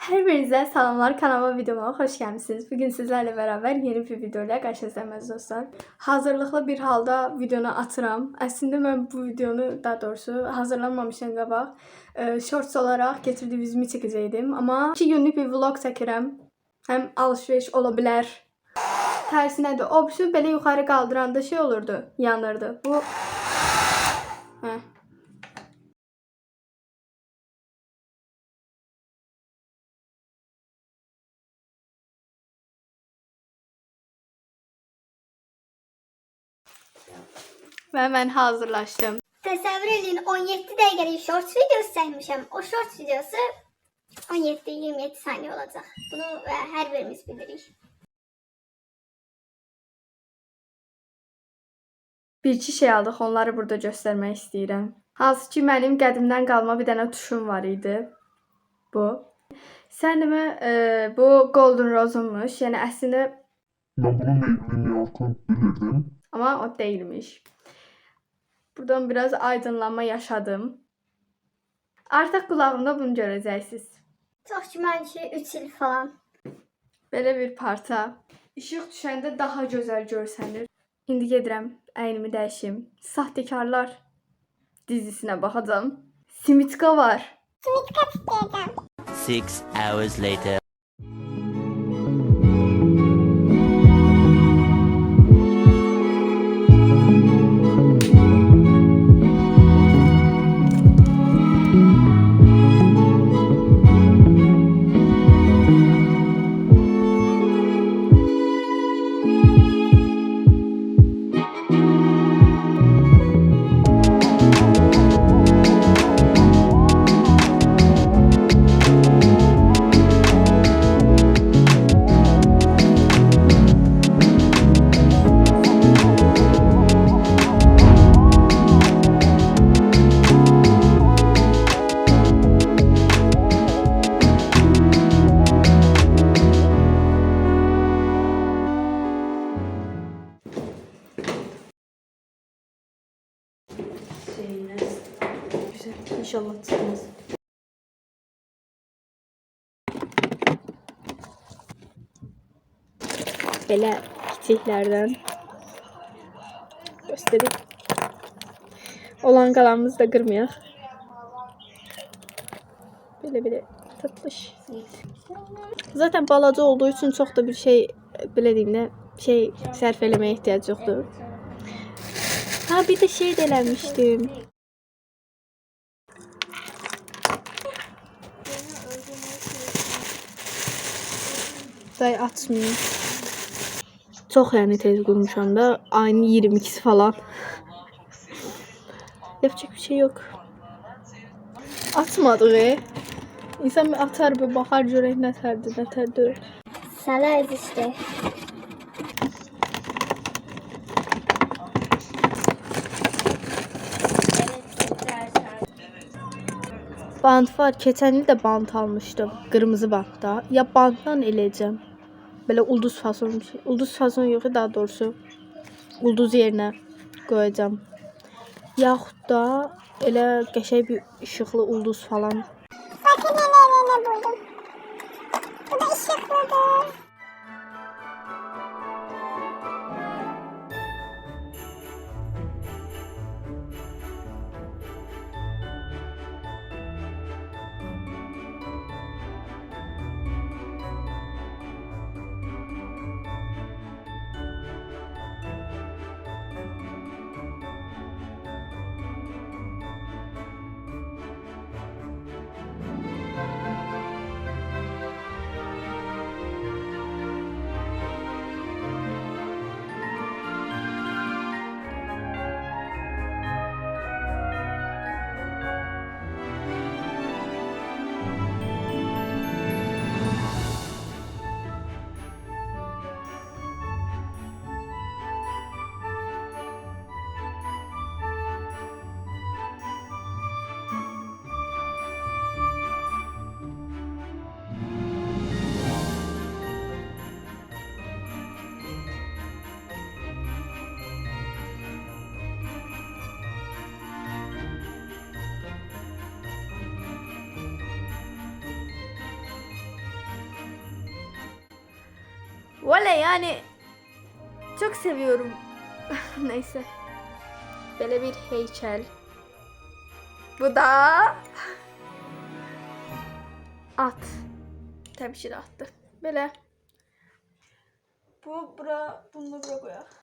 Her birinize salamlar, kanalıma videoma hoş gelmişsiniz. Bugün sizlerle beraber yeni bir video ile karşınızdayım dostlar. Hazırlıklı bir halda videonu atıram. Aslında ben bu videonu, daha doğrusu hazırlanmamışdan qabaq shorts olarak getirdiğimizi çəkəcəydim. Ama 2 günlük bir vlog çəkirəm. Hem alışveriş olabilir. Tersinə də obşu belə yuxarı qaldıranda şey olurdu, yanırdı. Bu Ve ben hazırlaştım. Təsəvvür edin 17 dəqiqəlik shorts videosu çəkmişəm. O shorts videosu 17-27 saniyə olacaq. Bunu hər birimiz bilirik. Bir-iki şey aldıq, onları burada göstərmək istəyirəm. Hansı ki, mənim qədimdən qalma bir dənə tuşum var idi. Bu. Sənimə bu Golden Rose'unmuş. Yəni əslində ben bunun ne olduğunu bilirdim. amma o değilmiş. Buradan biraz aydınlanma yaşadım. Artıq qulağımda bunu görəcəksiniz. Çox güman ki 3 il falan. Belə bir parça. İşıq düşəndə daha gözəl görsənir. İndi gedirəm, əynimi dəyişim. Sahtekarlar dizisinə baxacağam. Simitka var. Simitka istəyəcəm. 6 hours later. Güzel. İnşallah çıkmaz. Belə kiçiklərdən göstərib. Olan qalanımızı da qırmayaq. Belə tatlış. Zaten balaca olduğu için çok da bir şey, belə deyim də, şey sərf eləməyə ehtiyac yoxdur. Ha, bir de şey de eləmişdim. Day açmayayım. Çok yani tez kurmuşam da. Aynı 22'si falan. Yapacak bir şey yok. Atmadık. İnsan bir atar bir bakar görək nətərdir. Salarız işte. Bant var. Keçən il də bant almışdım. Qırmızı bantda. Ya bantdan eləyəcəm. Belə ulduz fason bir şey. Ulduz fason yox, daha doğrusu. Ulduz yerinə qoyacağam. Yaxud da elə qəşəng bir işıqlı ulduz falan. Bakın ne buldum. Bu da ışıklıdır. Oley yani çok seviyorum. Neyse. Böyle bir heykel. Bu da at. Təbii ki də atdır. Belə. Bunu bura koyaq.